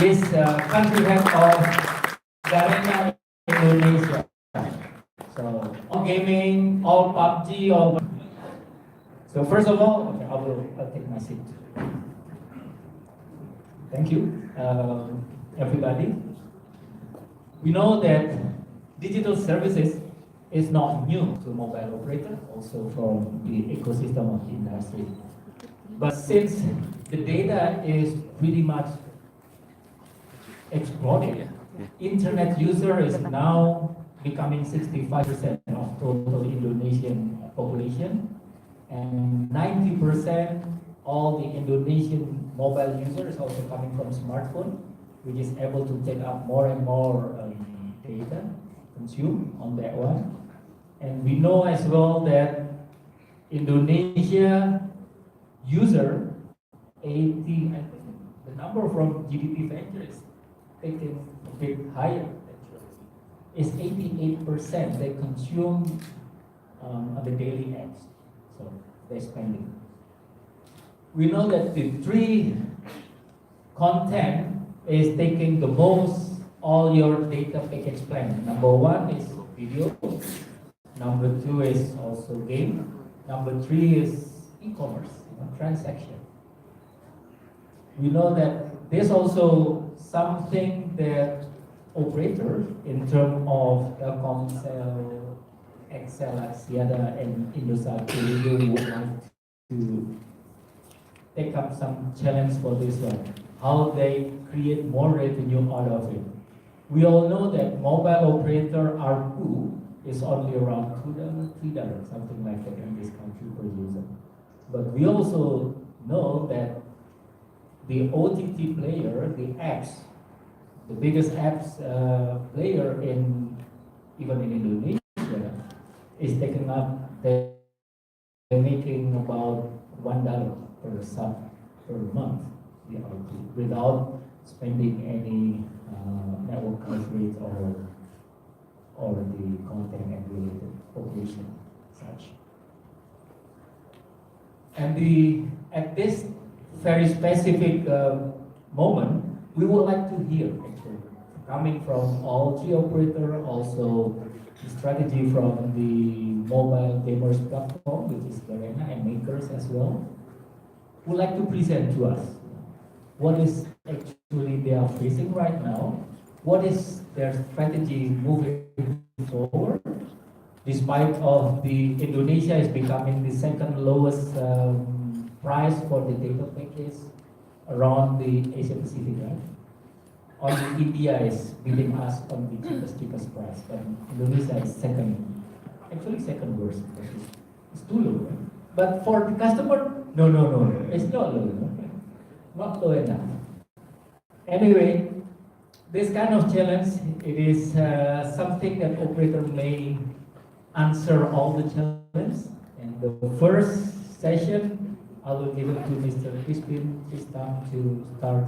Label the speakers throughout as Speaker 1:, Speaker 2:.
Speaker 1: is country head of Garena Indonesia. So all gaming, all PUBG, all. So first of all, okay, I'll take my seat. Thank you, everybody. We know that digital services is not new to mobile operator, also from the ecosystem of the industry. But since the data is pretty much exploding, internet user is now becoming 65% of total Indonesian population, and 90% all the Indonesian mobile users also coming from smartphone, which is able to take up more and more data consumed on that one. And we know as well that Indonesia user 80, I think the number from GDP factor is taken a bit higher actually. It's 88% they consume on the daily apps, so they're spending. We know that the three content is taking the most all your data package plan. Number one is video, number two is also game, number three is e-commerce, transaction. We know that there's also something that operator in terms of Telkomsel, XL, Axiata, and Indosat really would like to take up some challenge for this one. How they create more revenue out of it. We all know that mobile operator ARPU is only around $2, $3, something like that in this country per user. But we also know that the OTT player, the apps, the biggest apps player in even in Indonesia is taking up. They're making about $1 per sub per month, the ARPU, without spending any network coverage or the content and related operation such. And at this very specific moment, we would like to hear actually coming from all three operator, also the strategy from the mobile gamers platform, which is Garena and Makers as well, would like to present to us what is actually they are facing right now, what is their strategy moving forward, despite of the Indonesia is becoming the second lowest price for the data package around the Asia Pacific, right? Only India is beating us on the cheapest price, but Indonesia is actually second worst. It's too low, right? But for the customer, no, it's not low, not low enough. Anyway, this kind of challenge, it is something that operator may answer all the challenges. And the first session, I will give it to Mr. Crispin Tristan to start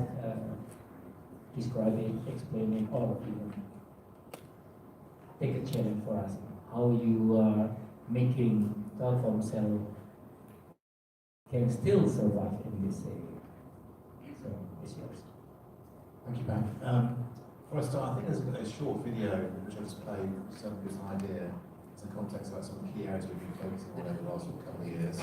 Speaker 1: describing, explaining, or even take a challenge for us. How you are making Telkomsel can still survive in this area. So it's yours.
Speaker 2: Thank you, Pat. For a start, I think there's a short video which I'll just play some of this idea as a context about some of the key areas we've been focusing on over the last couple of years.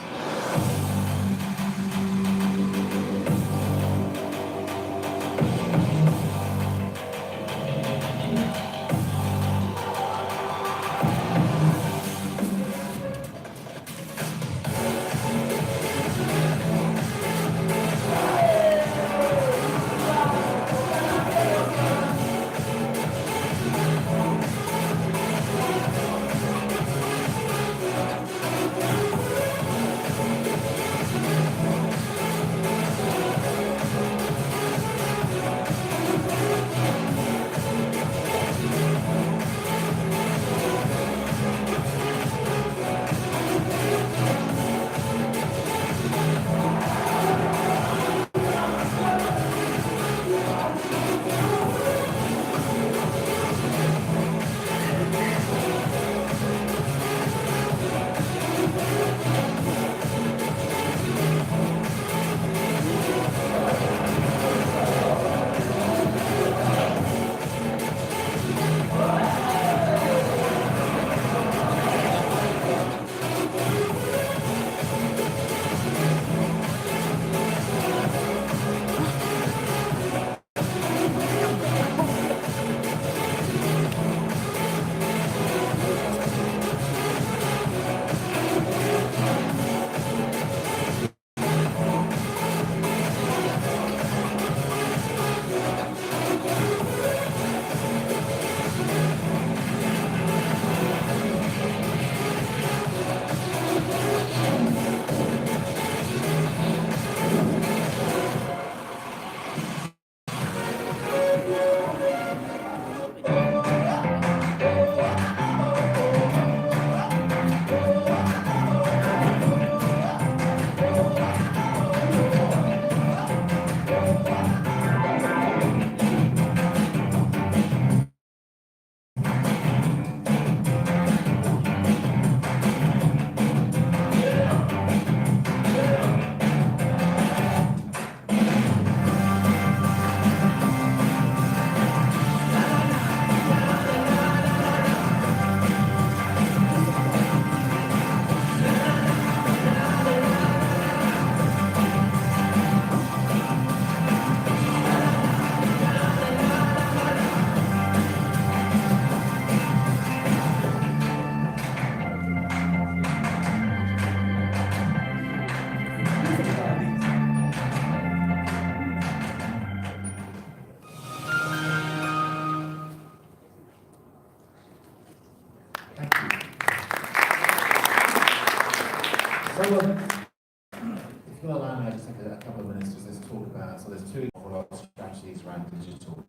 Speaker 2: So there's two of our strategies around digital.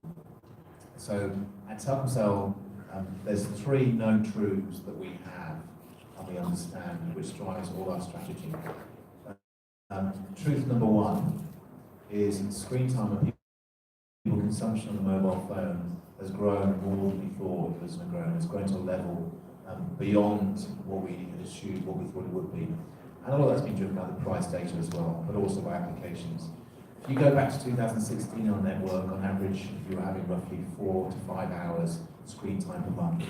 Speaker 2: So at Telkomsel, there's three known truths that we have and we understand, which drives all our strategy. Truth number one is screen time and people consumption on the mobile phone has grown more than we thought it was going to grow. It's grown to a level beyond what we had assumed, what we thought it would be. And all that's been driven by the price data as well, but also by applications. If you go back to 2016 on network, on average, you were having roughly 4 to 5 hours screen time per month.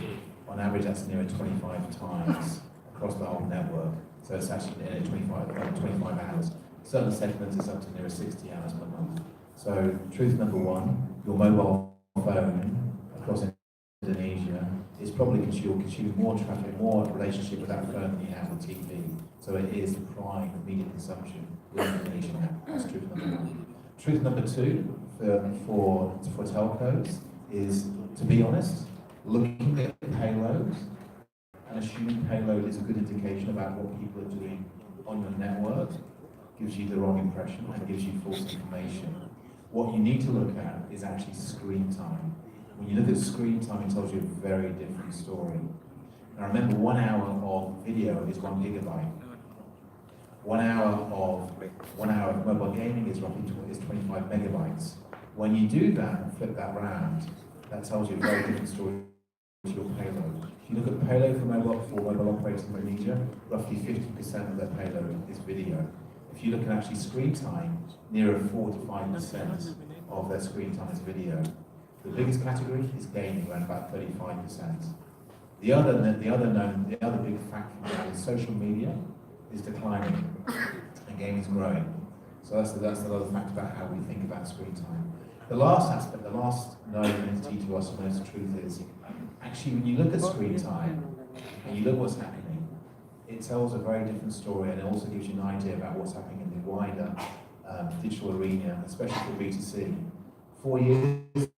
Speaker 2: On average, that's near 25 times across the whole network. So it's actually near 25 hours. Certain segments it's up to near 60 hours per month. So truth number one, your mobile phone across Indonesia is probably consuming more traffic, more relationship with that phone than you have with TV. So it is the prime media consumption in Indonesia now. That's truth number one. Truth number two for telcos is, to be honest, looking at payloads and assuming payload is a good indication about what people are doing on your network gives you the wrong impression and gives you false information. What you need to look at is actually screen time. When you look at screen time, it tells you a very different story. Now remember, 1 hour of video is 1 gigabyte. 1 hour of mobile gaming is roughly 25 megabytes. When you do that and flip that round, that tells you a very different story to your payload. If you look at payload for mobile operators in Indonesia, roughly 50% of their payload is video. If you look at actually screen time, nearer 4 to 5% of their screen time is video. The biggest category is gaming, around about 35%. The other big factor now is social media is declining and gaming is growing. So that's another fact about how we think about screen time. The last aspect, the last known entity to us, and most truth is, actually when you look at screen time and you look what's happening, it tells a very different story and it also gives you an idea about what's happening in the wider digital arena, especially for B2C. 4 years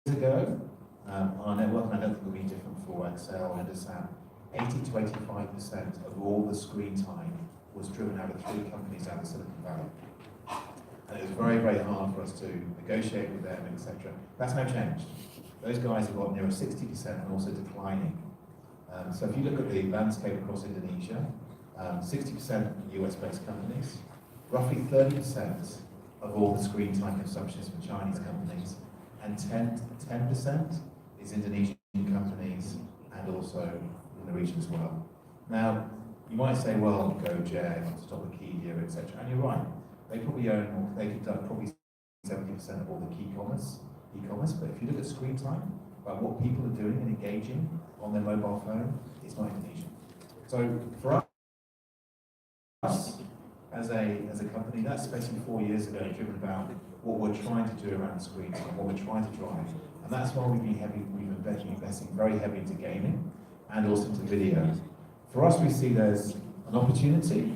Speaker 2: ago, on our network, and I don't think it will be different for Excel and Sam, 80 to 85% of all the screen time was driven out of 3 companies out of Silicon Valley. And it was very, very hard for us to negotiate with them, etc. That's now changed. Those guys have got near 60% and also declining. So if you look at the landscape across Indonesia, 60% US-based companies, roughly 30% of all the screen time consumption is from Chinese companies, and 10% is Indonesian companies and also in the region as well. Now, you might say, well, Gojek, Stop the Key here, etc. And you're right. They probably own, they could probably 70% of all the e-commerce. But if you look at screen time, about what people are doing and engaging on their mobile phone, it's not Indonesian. So for us, as a company, that's basically 4 years ago, driven about what we're trying to do around screen time, what we're trying to drive. And that's why we've been investing very heavily into gaming and also into video. For us, we see there's an opportunity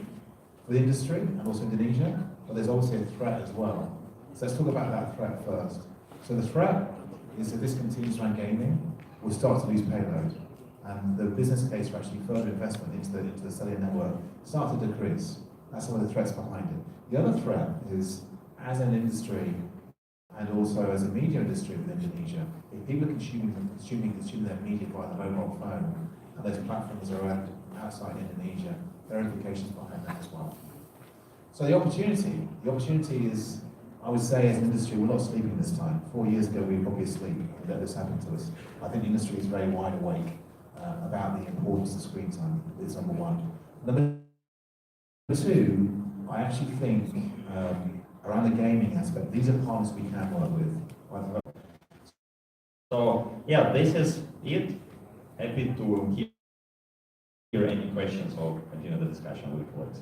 Speaker 2: for the industry and also Indonesia, but there's also a threat as well. So let's talk about that threat first. So the threat is if this continues around gaming, we'll start to lose payload. And the business case for actually further investment into the cellular network start to decrease. That's one of the threats behind it. The other threat is, as an industry, and also as a media industry within Indonesia, if people are consuming their media via the mobile phone, and those platforms are outside Indonesia, there are implications behind that as well. So the opportunity is, I would say as an industry, we're not sleeping this time. 4 years ago, we were probably asleep and let this happen to us. I think the industry is very wide awake about the importance of screen time. It's number one. Number two, I actually think around the gaming aspect, these are partners we can work with.
Speaker 3: So yeah, this is it. Happy to hear any questions or continue the discussion with colleagues.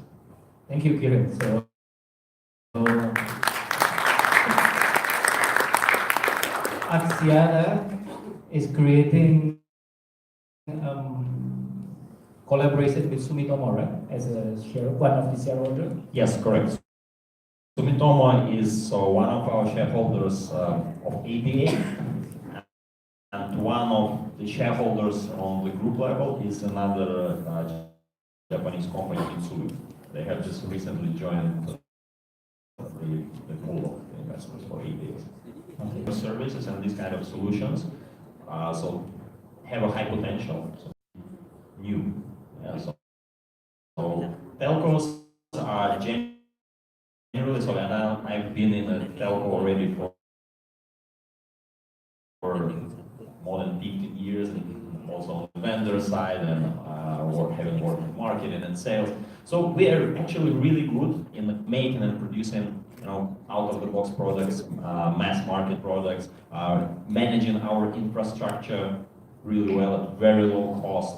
Speaker 1: Thank you, Kiran. So, Axiata is creating collaboration with Sumitomo, right? As one of the shareholders.
Speaker 3: Yes, correct. Sumitomo is one of our shareholders of ABA, and one of the shareholders on the group level is another Japanese company, Mitsui. They have just recently joined the pool of investors. investments for ABA. Services and these kind of solutions, so have a high potential, so new. Yeah, so telcos are generally, so and I've been in a telco already for more than 15 years, and also on the vendor side, and having worked in marketing and sales. So we are actually really good in making and producing, out-of-the-box products, mass market products, managing our infrastructure really well at very low cost.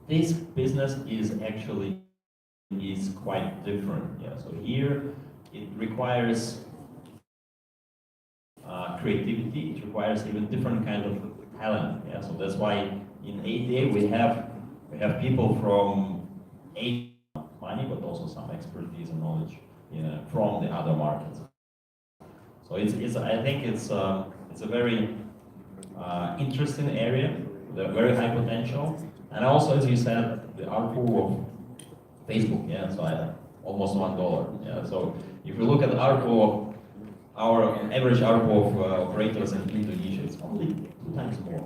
Speaker 3: This business is quite different. Yeah. So here it requires creativity. It requires even different kind of talent. Yeah. So that's why in ATA we have people from money, but also some expertise and knowledge, from the other markets. So I think it's a very interesting area with a very high potential, and also, as you said, the ARPU of Facebook. Yeah. So almost $1. Yeah. So if you look at the ARPU, our average ARPU of operators in Indonesia, it's only 2 times more.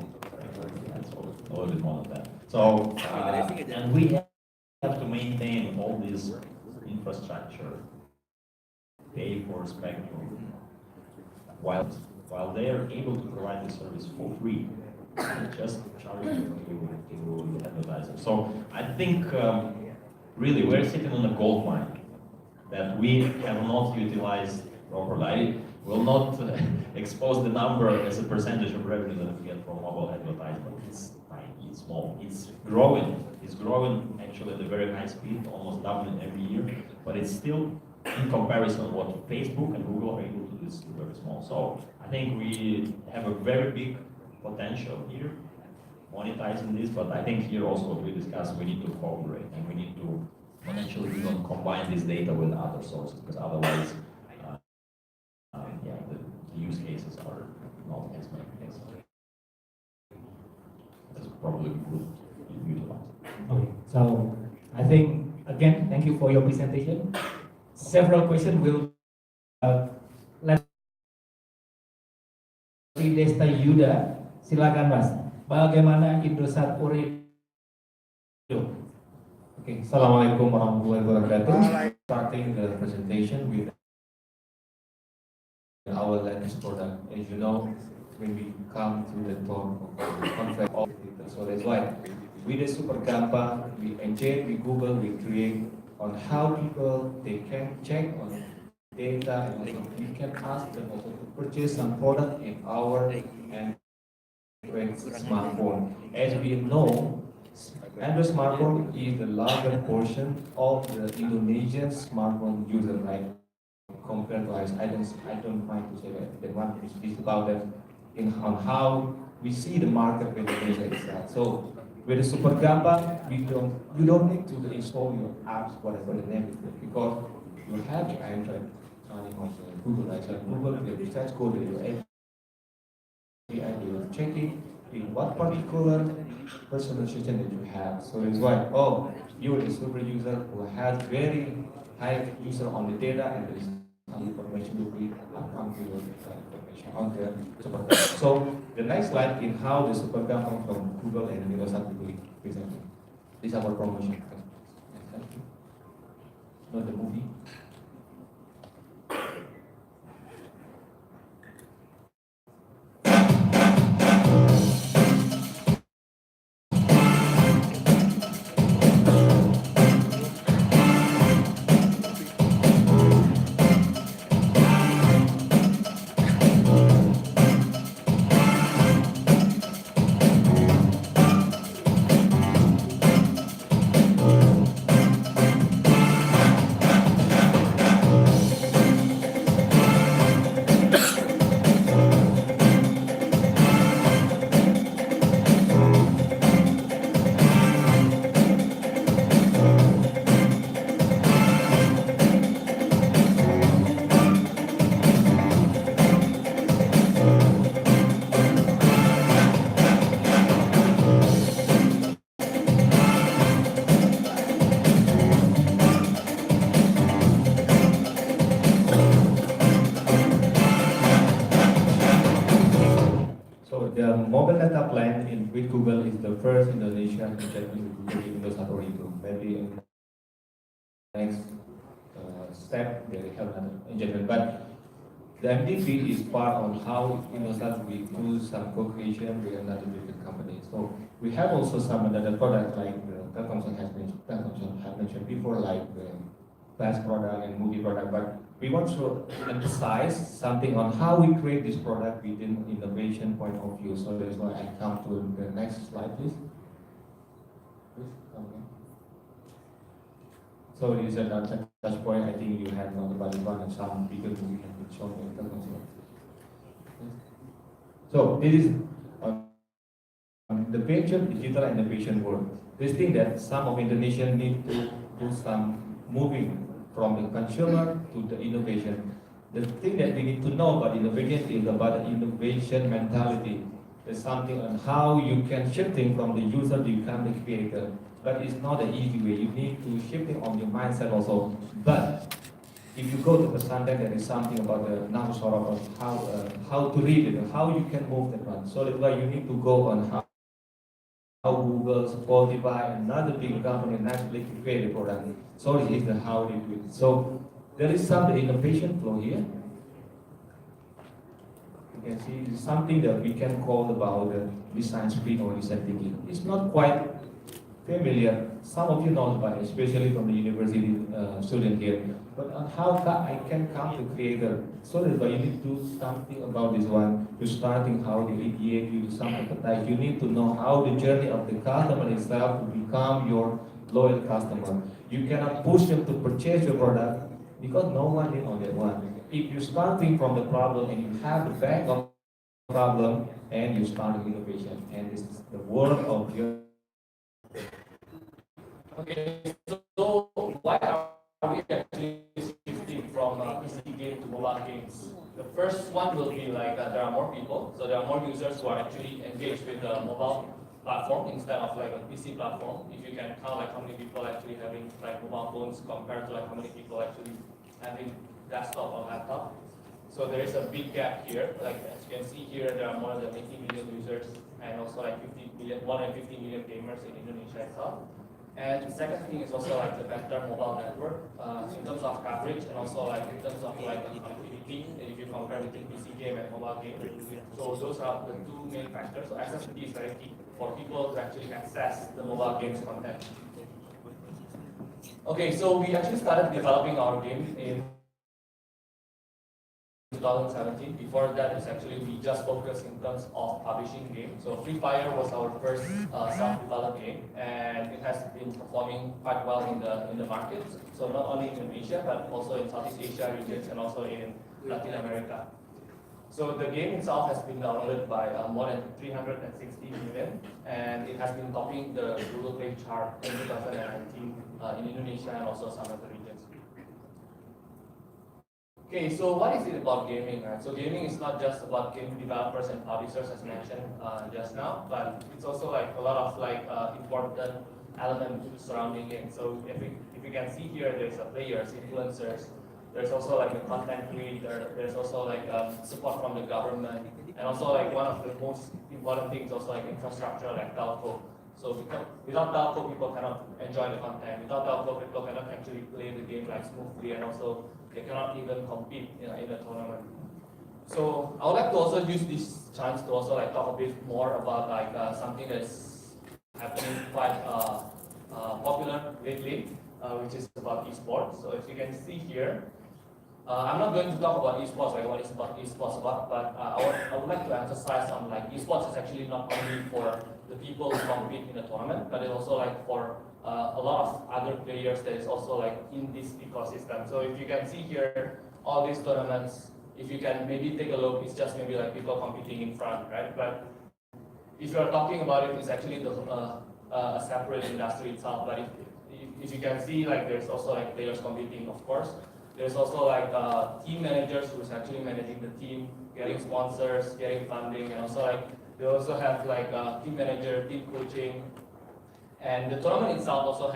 Speaker 3: Right? So a little bit more than that. So and we have to maintain all this infrastructure, pay for spectrum, while they are able to provide the service for free, just charging to advertisers. So I think really we're sitting on a gold mine that we have not utilized properly. I will not expose the number as a percentage of revenue that we get from mobile advertisement. It's tiny, it's small. It's growing. It's growing actually at a very high speed, almost doubling every year. But it's still, in comparison, what Facebook and Google are able to do is very small. So I think we have a very big potential here monetizing this. But I think here also what we discussed, we need to cooperate and we need to potentially even combine this data with other sources, because otherwise, the use cases are not as many. That's probably good to utilize.
Speaker 1: Okay, so I think again, thank you for your presentation. Several questions will let Desta Yuda, silakan Mas. Bagaimana Indosat Urido?
Speaker 4: Okay, Assalamualaikum warahmatullahi wabarakatuh. Starting the presentation with our latest product. As you know, when we come to the talk of the conference, so that's why with the Super Gampa, we engage, we Google, we create on how people they can check on data, and also we can ask them also to purchase some product in our Android smartphone. As we know, Android smartphone is the larger portion of the Indonesian smartphone user, right? Compared to us, I don't mind to say that one is about that on how we see the market with Indonesia itself. So with the Super Gampa, you don't need to install your apps, whatever the name is, because you have the Android running on Google, right? So Google, the research code, your API, you're checking in what particular personalization that you have. So it's like, oh, you're a super user who has very high user on the data, and there is some information will be come to your information on the Super Gampa. So the next slide in how the Super Gampa from Google and Indosat will be presented. This is our promotion. Not the movie. the mobile data plan with Google is the first Indonesia engagement with Google in Windows 1.2. Maybe in the next step they have another engagement. But the MVP is part on how Indosat we do some co-creation with another different company. So we have also some other products like Telkomsel has mentioned before, like the flash product and movie product. But we want to emphasize something on how we create this product within innovation point of view. So that's why I come to the next slide, please. Okay. So this is another touch point. I think you have on the body one and some bigger movie have been shown in Telkomsel. So this is the venture digital innovation world. This thing that some of Indonesians need to do some moving from the consumer to the innovation. The thing that we need to know about innovation is about the innovation mentality. There's something on how you can shifting from the user to become the creator. But it's not an easy way. You need to shifting on your mindset also. But if you go to the Sandan, there is something about the now sort of how to read it, how you can move that one. So that's why you need to go on how Google, Spotify, another big company, Netflix create a product. So this is the how they do it. So there is some innovation flow here. You can see it's something that we can call about the design sprint or design thinking. It's not quite familiar. Some of you know about it, especially from the university student here. But on how I can come to creator. So that's why you need to do something about this one. You're starting how to ideate, you do some exercise. You need to know how the journey of the customer itself to become your loyal customer. You cannot push them to purchase your product because no one is on that one. If you're starting from the problem and you have the back of the problem and you start with innovation, and this is the world of your.
Speaker 1: Okay, so why are we actually shifting from PC game to mobile games? The first one will be like there are more people, so there are more users who are actually engaged with the mobile platform instead of like a PC platform. If you can count like how many people actually having like mobile phones compared to like how many people actually having desktop or laptop. So there is a big gap here. Like as you can see here, there are more than 80 million users and also like 150 million gamers in Indonesia itself. And the second thing is also like the better mobile network in terms of coverage and also like in terms of like connectivity if you compare between PC game and mobile game. So those are the two main factors. So accessibility is very key for people to actually access the mobile games content. Okay, so we actually started developing our game in 2017. Before that, is actually we just focused in terms of publishing games. So Free Fire was our first self-developed game, and it has been performing quite well in the market. So not only in Indonesia, but also in Southeast Asia regions and also in Latin America. So the game itself has been downloaded by more than 360 million, and it has been topping the Google Play chart in 2019 in Indonesia and also some other regions. Okay, so what is it about gaming, right? So gaming is not just about game developers and publishers as mentioned just now, but it's also like a lot of like important elements surrounding it. So if you can see here, there's players, influencers, there's also like a content creator, there's also like support from the government, and also like one of the most important things also like infrastructure like telco. So without telco, people cannot enjoy the content. Without telco, people cannot actually play the game like smoothly, and also they cannot even compete in a tournament. So I would like to also use this chance to also like talk a bit more about like something that's happening quite popular lately, which is about esports. So if you can see here, I'm not going to talk about esports, like what is about esports about, but I would like to emphasize on like esports is actually not only for the people who compete in the tournament, but it's also like for a lot of other players that is also like in this ecosystem. So if you can see here, all these tournaments, if you can maybe take a look, it's just maybe like people competing in front, right? But if you're talking about it, it's actually a separate industry itself. But if you can see, like there's also like players competing, of course. There's also like team managers who's actually managing the team, getting sponsors, getting funding, and also like they also have like team manager, team coaching, and the tournament itself also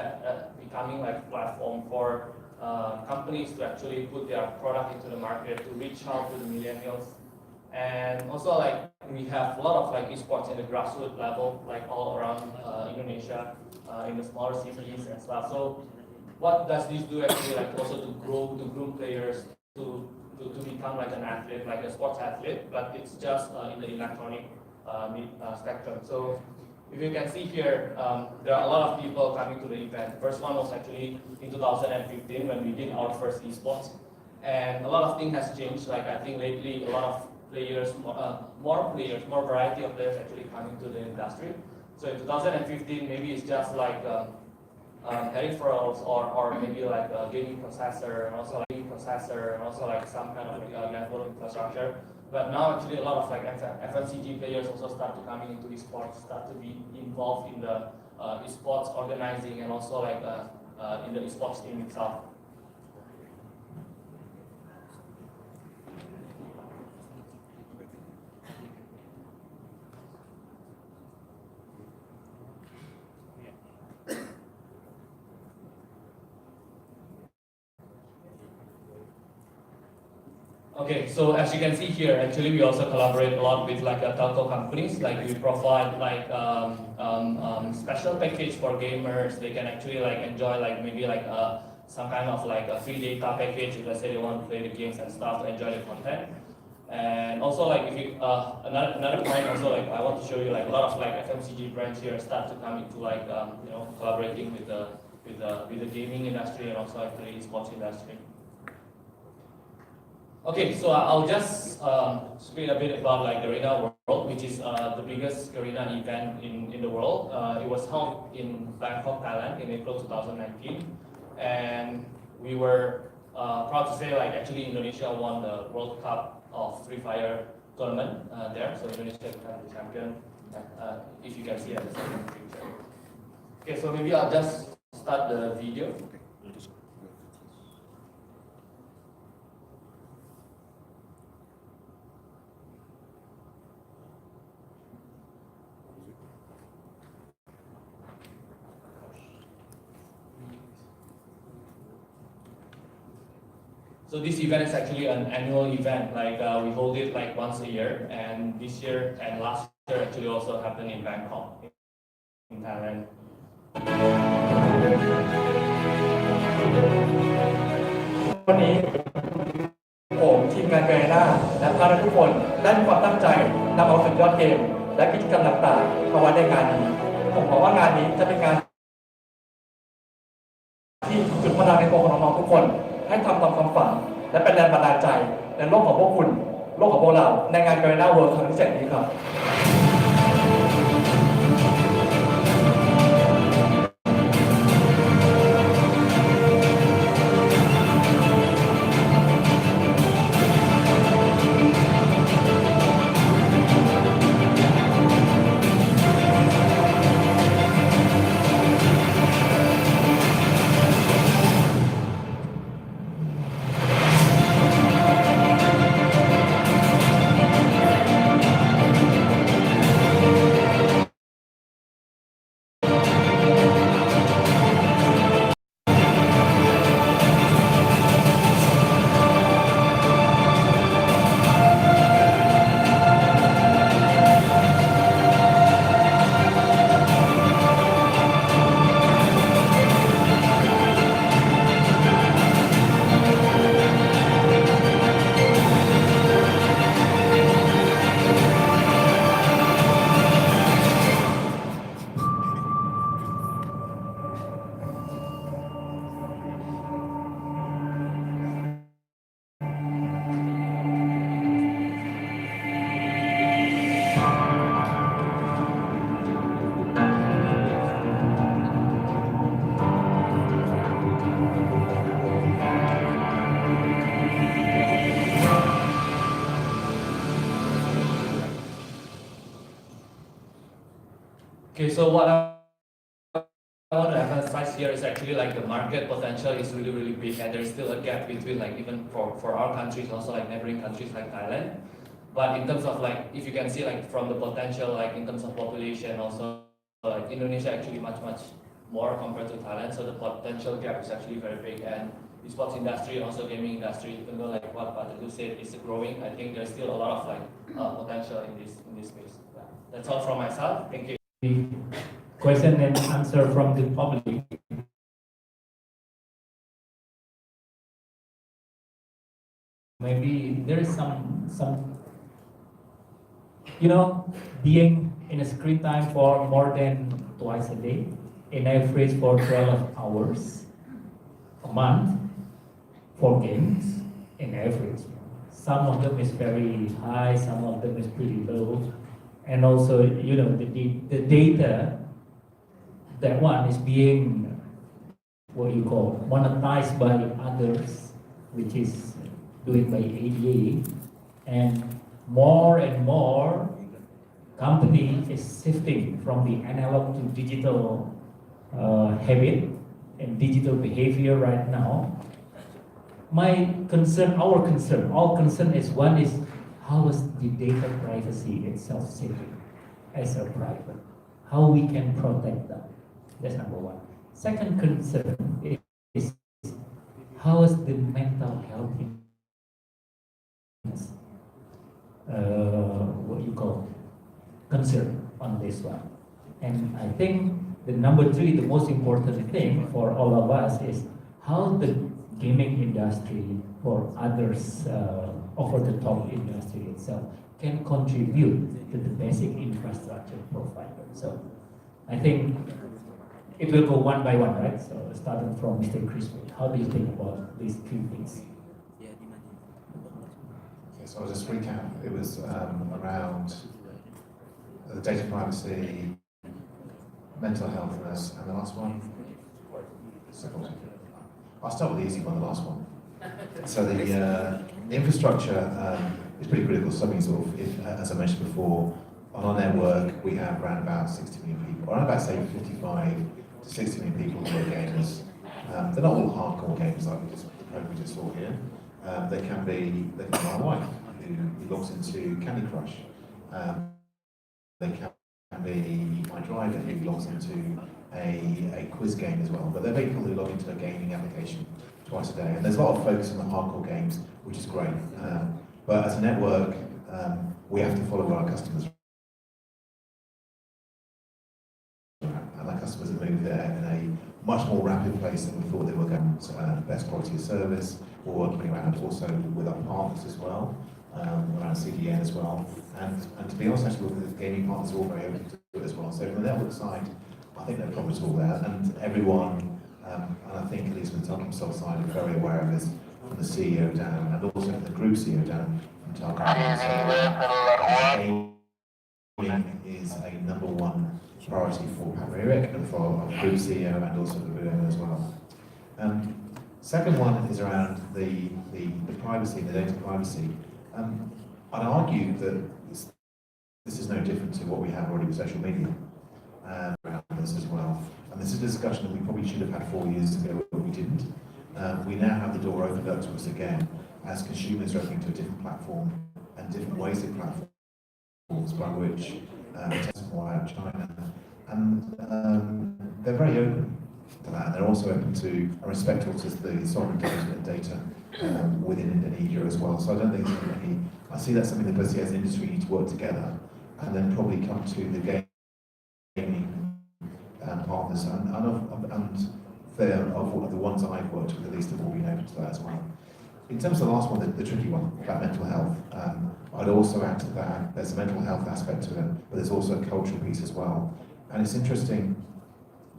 Speaker 1: becoming like platform for companies to actually put their product into the market to reach out to the millennials, and also like
Speaker 5: we have a lot of like esports in the grassroots level, like all around Indonesia, in the smaller cities and stuff. So what does this do actually, like also to groom players to become like an athlete, like a sports athlete, but it's just in the electronic spectrum. So if you can see here, there are a lot of people coming to the event. First one was actually in 2015 when we did our first esports, and a lot of things has changed. Like I think lately a lot of players, more variety of players actually coming to the industry. So in 2015, maybe it's just like peripherals or maybe like a gaming processor and also like some kind of like, network infrastructure. But now actually a lot of like FMCG players also start to coming into esports, start to be involved in the esports organizing and also like in the esports team itself. Okay, so as you can see here, actually we also collaborate a lot with like telco companies. Like we provide like special package for gamers. They can actually like enjoy like maybe like some kind of like a free data package if let's say they want to play the games and stuff to enjoy the content. And also like if you another point also like I want to show you like a lot of like FMCG brands here start to come into like collaborating with the gaming industry and also like the esports industry. Okay, so I'll just speak a bit about like Garena World, which is the biggest Garena event in the world. It was held in Bangkok, Thailand in April 2019, and we were proud to say like actually Indonesia won the World Cup of Free Fire tournament there. So Indonesia became the champion. If you can see at the second picture. Okay, so maybe I'll just start the video. So this event is actually an annual event. Like we hold it like once a year, and this year and last year actually also happened in Bangkok, in Thailand.
Speaker 6: วันนี้ผมทีมงานแกรน่าและพาร์ททุกคนได้มีความตั้งใจนำเอาสุดยอดเกมและกิจกรรมต่างๆมาไว้ในงานนี้ผมหวังว่างานนี้จะเป็นงานที่จุดพลังในตัวของน้องๆทุกคนให้ทำตามความฝันและเป็นแรงบันดาลใจในโลกของพวกคุณโลกของพวกเราในงานแกรน่าเวิลด์ครั้งที่7นี้ครับ
Speaker 5: Okay, so what I want to emphasize here is actually like the market potential is really, really big, and there's still a gap between like even for our countries, also like neighboring countries like Thailand. But in terms of like, if you can see like from the potential, like in terms of population, also like Indonesia actually much more compared to Thailand. So the potential gap is actually very big, and esports industry and also gaming industry, even though like what Patelu said is growing, I think there's still a lot of like potential in this space. Yeah. That's all from myself. Thank you.
Speaker 1: The question and answer from the public. Maybe there is some being in a screen time for more than twice a day, in average for 12 hours a month for games, in average. Some of them is very high, some of them is pretty low, and also the data, that one is being what you call monetized by others, which is doing by ADA, and more company is shifting from the analog to digital habit and digital behavior right now. Our concern is one is how is the data privacy itself sitting as a private, how we can protect them. That's number one. Second concern is how is the mental health what you call concern on this one. And I think the number three, the most important thing for all of us is how the gaming industry or others over-the-top industry itself can contribute to the basic infrastructure provider. So I think it will go one by one, right? So starting from Mr. Crispin, how do you think about these three things?
Speaker 2: Okay, so I'll just recap. It was around the data privacy, mental healthness, and the last one? Second one. I'll start with the easy one, the last one. So the infrastructure is pretty critical. Something sort of, as I mentioned before, on our network we have around about 60 million people, around about say 55 to 60 million people who are gamers. They're not all hardcore gamers like we just saw here. They can be my wife who logs into Candy Crush. They can be my driver who logs into a quiz game as well. But they're people who log into a gaming application twice a day. And there's a lot of focus on the hardcore games, which is great. But as a network, we have to follow our customers. And our customers have moved there in a much more rapid pace than we thought they were going. Best quality of service. We're working around also with our partners as well. Around CDN as well, and to be honest, actually, the gaming partners are all very open to it as well. So from the network side, I think they're probably all there, and everyone, and I think at least from the Telkomsel side, are very aware of this, from the CEO down, and also from the group CEO down from Telkomsel. So gaming is a number one priority for Pat Rierek and for our group CEO and also the BUM as well. Second one is around the privacy, the data privacy. I'd argue that this is no different to what we have already with social media around this as well. And this is a discussion that we probably should have had 4 years ago, but we didn't. We now have the door opened up to us again as consumers are opening to a different platform and different ways of platforms by which test more out of China. And they're very open to that. They're also open to and respectful to the sovereignty of data within Indonesia as well. So I don't think I see that's something that both as an industry need to work together and then probably come to the gaming partners and the ones I've worked with at least have all been open to that as well. In terms of the last one, the tricky one about mental health, I'd also add to that there's a mental health aspect to it, but there's also a cultural piece as well. And it's interesting,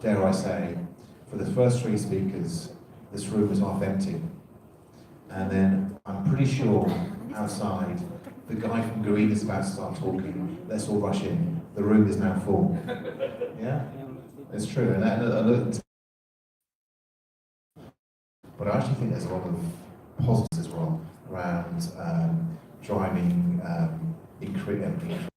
Speaker 2: dare I say, for the first three speakers, this room was half empty. And then I'm pretty sure outside, the guy from Green is about to start talking. Let's all rush in. The room is now full. Yeah, it's true. But I actually think there's a lot of positives as well around driving increased